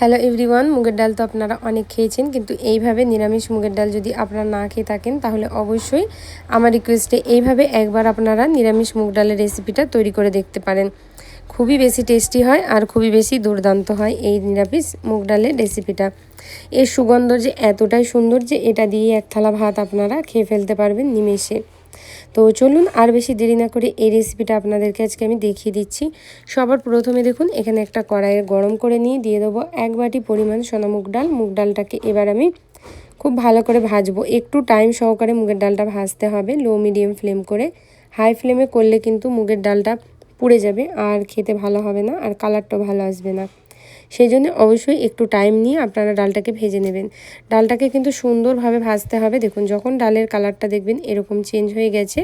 Hello everyone, মুগের ডাল তো আপনারা অনেক খেয়েছেন, কিন্তু এইভাবে নিরামিষ মুগের ডাল যদি আপনারা না খেয়ে থাকেন তাহলে অবশ্যই আমার রিকোয়েস্টে এইভাবে একবার আপনারা নিরামিষ মুগ ডালের রেসিপিটা তৈরি করে দেখতে পারেন। খুবই বেশি টেস্টি হয় আর খুবই বেশি দুর্দান্ত হয় এই নিরামিষ মুগ ডালের রেসিপিটা। এর সুগন্ধ যে এতটাই সুন্দর যে এটা দিয়ে এক থালা ভাত আপনারা খেয়ে ফেলতে পারবেন নিমেষে। তো চলুন আর বেশি দেরি না করে এই রেসিপিটা আপনাদেরকে আজকে আমি দেখিয়ে দিচ্ছি। সবার প্রথমে দেখুন এখানে একটা কড়াইয়ে গরম করে নিয়ে দিয়ে দেবো 1 বাটি পরিমাণ সোনা মুগ ডাল। মুগ ডালটাকে এবার আমি খুব ভালো করে ভাজবো। একটু টাইম সহকারে মুগের ডালটা ভাজতে হবে, লো মিডিয়াম ফ্লেম করে। হাই ফ্লেমে করলে কিন্তু মুগের ডালটা পুড়ে যাবে আর খেতে ভালো হবে না, আর কালারটাও ভালো আসবে না। সেই জন্য অবশ্যই একটু টাইম নিয়ে আপনারা ডালটাকে ভেজে নেবেন। ডালটাকে কিন্তু সুন্দরভাবে ভাজতে হবে। দেখুন যখন ডালের কালারটা দেখবেন এরকম চেঞ্জ হয়ে গেছে,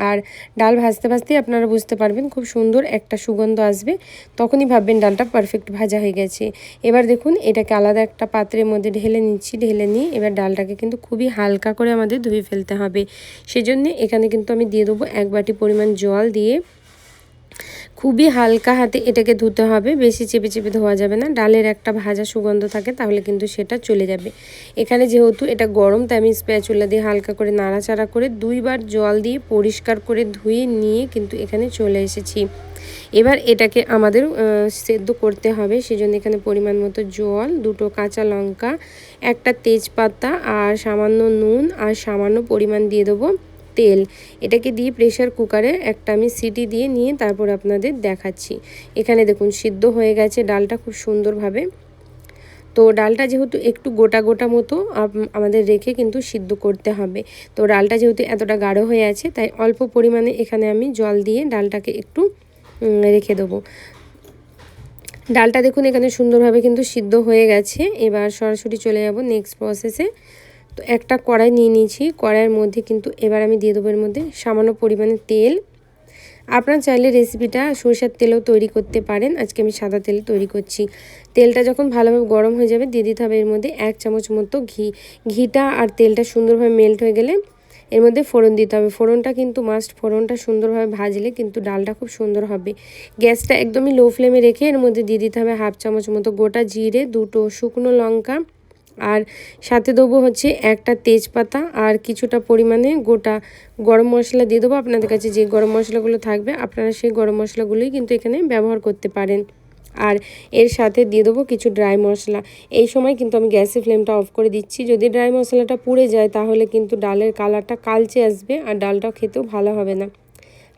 আর ডাল ভাজতে ভাজতেই আপনারা বুঝতে পারবেন খুব সুন্দর একটা সুগন্ধ আসবে, তখনই ভাববেন ডালটা পারফেক্ট ভাজা হয়ে গেছে। এবার দেখুন এটাকে আলাদা একটা পাত্রের মধ্যে ঢেলে নিচ্ছি। ঢেলে নিয়ে এবার ডালটাকে কিন্তু খুবই হালকা করে আমাদের ধুয়ে ফেলতে হবে। সেজন্য এখানে কিন্তু আমি দিয়ে দেবো 1 বাটি পরিমাণ জল। দিয়ে খুবই হালকা হাতে এটাকে ধুতে হবে, বেশি চেপে চেপে ধোয়া যাবে না। ডালের একটা ভাজা সুগন্ধ থাকে, তাহলে কিন্তু সেটা চলে যাবে। এখানে যেহেতু এটা গরম, তাই আমি স্প্যাচুলা দিয়ে হালকা করে নাড়াচাড়া করে 2 বার জল দিয়ে পরিষ্কার করে ধুয়ে নিয়ে কিন্তু এখানে চলে এসেছি। এবার এটাকে আমাদের সেদ্ধ করতে হবে। সেজন্য এখানে পরিমাণ মতো জল, 2টো কাঁচা লঙ্কা, একটা তেজপাতা আর সামান্য নুন আর সামান্য পরিমাণ দিয়ে দেবো তেল। এটাকে দিয়ে প্রেশার কুকারে একটা আমি সিটি দিয়ে নিয়ে তারপর আপনাদের দেখাচ্ছি। এখানে দেখুন সিদ্ধ হয়ে গেছে ডালটা খুব সুন্দরভাবে। তো ডালটা যেহেতু একটু গোটা গোটা মতো আমাদের রেখে কিন্তু সিদ্ধ করতে হবে। তো ডালটা যেহেতু এতটা গাঢ় হয়ে আছে, তাই অল্প পরিমাণে এখানে আমি জল দিয়ে ডালটাকে একটু রেখে দেবো। ডালটা দেখুন এখানে সুন্দরভাবে কিন্তু সিদ্ধ হয়ে গেছে। এবার সরাসরি চলে যাব নেক্সট প্রসেসে। তো একটা কড়াই নিয়ে নিয়েছি। কড়াইয়ের মধ্যে কিন্তু এবার আমি দিয়ে দেবো এর মধ্যে সামান্য পরিমাণে তেল। আপনারা চাইলে রেসিপিটা সরষের তেলেও তৈরি করতে পারেন, আজকে আমি সাদা তেলে তৈরি করছি। তেলটা যখন ভালোভাবে গরম হয়ে যাবে দিয়ে দিতে হবে এর মধ্যে 1 চামচ মতো ঘি। ঘিটা আর তেলটা সুন্দরভাবে মেল্ট হয়ে গেলে এর মধ্যে ফোড়ন দিতে হবে। ফোড়নটা কিন্তু মাস্ট, ফোড়নটা সুন্দরভাবে ভাজলে কিন্তু ডালটা খুব সুন্দর হবে। গ্যাসটা একদমই লো ফ্লেমে রেখে এর মধ্যে দিয়ে দিতে হবে 1/2 চামচ মতো গোটা জিরে, 2টো শুকনো লঙ্কা, আর সাথে দেবো হচ্ছে একটা তেজপাতা আর কিছুটা পরিমাণে গোটা গরম মশলা দিয়ে দেবো। আপনাদের কাছে যে গরম মশলাগুলো থাকবে আপনারা সেই গরম মশলাগুলোই কিন্তু এখানে ব্যবহার করতে পারেন। আর এর সাথে দিয়ে দেবো কিছু ড্রাই মশলা। এই সময় কিন্তু আমি গ্যাসের ফ্লেমটা অফ করে দিচ্ছি। যদি ড্রাই মশলাটা পুড়ে যায় তাহলে কিন্তু ডালের কালারটা কালচে আসবে আর ডালটাও খেতেও ভালো হবে না।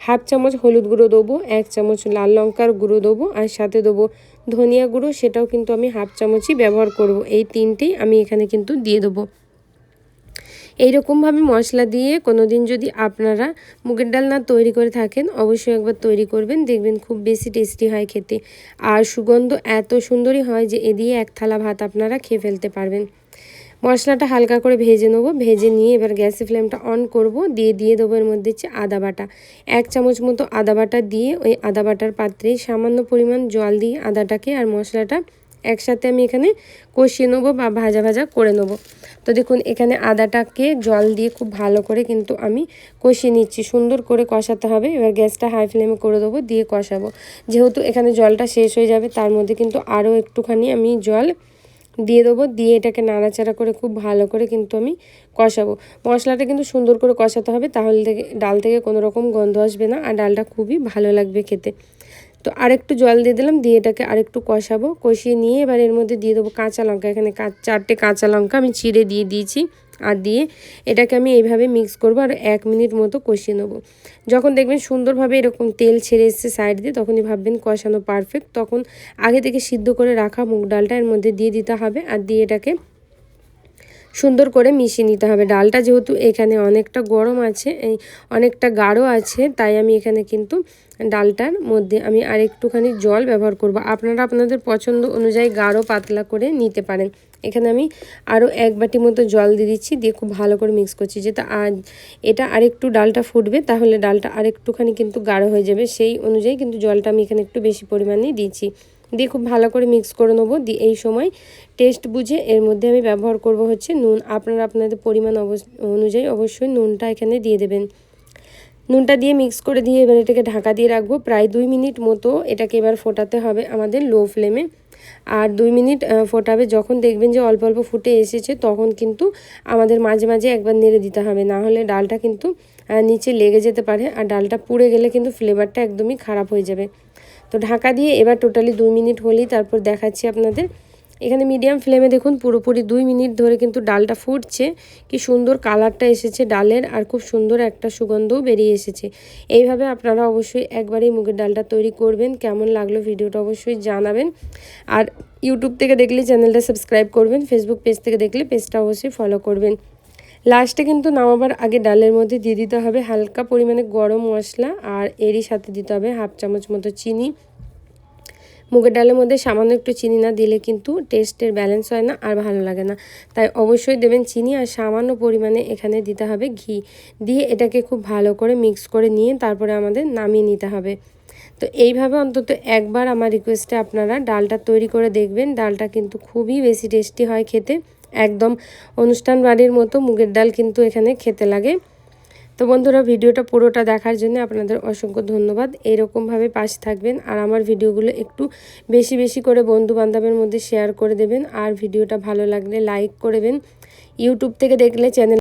1/2 চামচ হলুদ গুঁড়ো দেবো, 1 চামচ লাল লঙ্কার গুঁড়ো দেবো, আর সাথে দেবো ধনিয়া গুঁড়ো, সেটাও কিন্তু আমি 1/2 চামচই ব্যবহার করব। এই তিনটেই আমি এখানে কিন্তু দিয়ে দেবো। এইরকমভাবে মশলা দিয়ে কোনো দিন যদি আপনারা মুগের ডাল না তৈরি করে থাকেন অবশ্যই একবার তৈরি করবেন, দেখবেন খুব বেশি টেস্টি হয় খেতে। আর সুগন্ধ এত সুন্দরই হয় যে এ দিয়ে এক থালা ভাত আপনারা খেয়ে ফেলতে পারবেন। মশলাটা হালকা করে ভেজে নেবো। ভেজে নিয়ে এবার গ্যাসের ফ্লেমটা অন করব। দিয়ে দেবো এর মধ্যে হচ্ছে আদা বাটা। 1 চামচ মতো আদা বাটা দিয়ে ওই আদা বাটার পাত্রে সামান্য পরিমাণ জল দিয়ে আদাটাকে আর মশলাটা একসাথে আমি এখানে কষিয়ে নেবো বা ভাজা ভাজা করে নেবো। তো দেখুন এখানে আদাটাকে জল দিয়ে খুব ভালো করে কিন্তু আমি কষিয়ে নিচ্ছি। সুন্দর করে কষাতে হবে। এবার গ্যাসটা হাই ফ্লেমে করে দেবো, দিয়ে কষাবো। যেহেতু এখানে জলটা শেষ হয়ে যাবে তার মধ্যে কিন্তু আরও একটুখানি আমি জল দিয়ে দেবো। দিয়ে এটাকে নাড়াচাড়া করে খুব ভালো করে কিন্তু আমি কষাবো। মশলাটা কিন্তু সুন্দর করে কষাতে হবে, তাহলে ডাল থেকে কোনো রকম গন্ধ আসবে না আর ডালটা খুবই ভালো লাগবে খেতে। তো আরেকটু জল দিয়ে দিলাম, দিয়ে এটাকে আরেকটু কষাবো। কষিয়ে নিয়ে এবার এর মধ্যে দিয়ে দেবো কাঁচা লঙ্কা। এখানে 4টে কাঁচা লঙ্কা আমি চিড়ে দিয়ে দিয়েছি। আর দিয়ে এটাকে আমি এইভাবে মিক্স করবো আর 1 মিনিট মতো কষিয়ে নেবো। যখন দেখবেন সুন্দরভাবে এরকম তেল ছেড়ে এসছে সাইড দিয়ে, তখনই ভাববেন কষানো পারফেক্ট। তখন আগে থেকে সিদ্ধ করে রাখা মুগ ডালটা এর মধ্যে দিয়ে দিতে হবে আর দিয়ে এটাকে সুন্দর করে মিশিয়ে নিতে হবে। ডালটা যেহেতু এখানে অনেকটা গরম আছে, অনেকটা গাঢ় আছে, তাই আমি এখানে কিন্তু ডালটার মধ্যে আমি আর একটুখানি জল ব্যবহার করব। আপনারা আপনাদের পছন্দ অনুযায়ী গাঢ় পাতলা করে নিতে পারেন। এখানে আমি আরও 1 বাটি মতো জল দিয়ে দিচ্ছি। দিয়ে খুব ভালো করে মিক্স করছি, যেটা এটা আরেকটু ডালটা ফুটবে তাহলে ডালটা আরেকটুখানি কিন্তু গাঢ় হয়ে যাবে। সেই অনুযায়ী কিন্তু জলটা আমি এখানে একটু বেশি পরিমাণে দিয়েছি। দিয়ে খুব ভালো করে মিক্স করে নেবো। দিয়ে এই সময় টেস্ট বুঝে এর মধ্যে আমি ব্যবহার করব হচ্ছে নুন। আপনারা আপনাদের পরিমাণ অনুযায়ী অবশ্যই নুনটা এখানে দিয়ে দেবেন। নুনটা দিয়ে মিক্স করে দিয়ে এবার এটাকে ঢাকা দিয়ে রাখবো প্রায় 2 মিনিট মতো। এটাকে এবার ফোটাতে হবে আমাদের লো ফ্লেমে। আর 2 মিনিট ফোটাবে। যখন দেখবেন যে অল্প অল্প ফুটে এসেছে তখন কিন্তু আমাদের মাঝে মাঝে একবার নেড়ে দিতে হবে, না হলে ডালটা কিন্তু নিচে লেগে যেতে পারে আর ডালটা পুড়ে গেলে কিন্তু ফ্লেভারটা একদমই খারাপ হয়ে যাবে। তো ঢাকা দিয়ে এবার টোটালি 2 মিনিট হলেই তারপর দেখাচ্ছি আপনাদের। এখানে মিডিয়াম ফ্লেমে দেখুন পুরোপুরি 2 মিনিট ধরে কিন্তু ডালটা ফুটছে। কি সুন্দর কালারটা এসেছে ডালের, আর খুব সুন্দর একটা সুগন্ধও বেরিয়ে এসেছে। এইভাবে আপনারা অবশ্যই একবারই মুগের ডালটা তৈরি করবেন। কেমন লাগলো ভিডিওটা অবশ্যই জানাবেন। আর ইউটিউব থেকে দেখলে চ্যানেলটা সাবস্ক্রাইব করবেন, ফেসবুক পেজ থেকে দেখলে পেজটা অবশ্যই ফলো করবেন। লাস্টে কিন্তু নামাবার আগে ডালের মধ্যে দিয়ে দিতে হবে হালকা পরিমাণে গরম মশলা, আর এরই সাথে দিতে হবে 1/2 চামচ মতো চিনি। মুগের ডালের মধ্যে সামান্য একটু চিনি না দিলে কিন্তু টেস্টের ব্যালেন্স হয় না আর ভালো লাগে না, তাই অবশ্যই দেবেন চিনি। আর সামান্য পরিমাণে এখানে দিতে হবে ঘি, দিয়ে এটাকে খুব ভালো করে মিক্স করে নিয়ে তারপরে আমাদের নামিয়ে নিতে হবে। তো এইভাবে অন্তত একবার আমার রিকোয়েস্টে আপনারা ডালটা তৈরি করে দেখবেন। ডালটা কিন্তু খুবই বেশি টেস্টি হয় খেতে, একদম অনুষ্ঠান বাড়ির মতো মুগের ডাল কিন্তু এখানে খেতে লাগে। তো বন্ধুরা, ভিডিওটা পুরোটা দেখার জন্য আপনাদের অসংখ্য ধন্যবাদ। এইরকমভাবে পাশে থাকবেন আর আমার ভিডিওগুলো একটু বেশি বেশি করে বন্ধু বান্ধবের মধ্যে শেয়ার করে দেবেন। আর ভিডিওটা ভালো লাগলে লাইক করবেন। ইউটিউব থেকে দেখলে চ্যানেল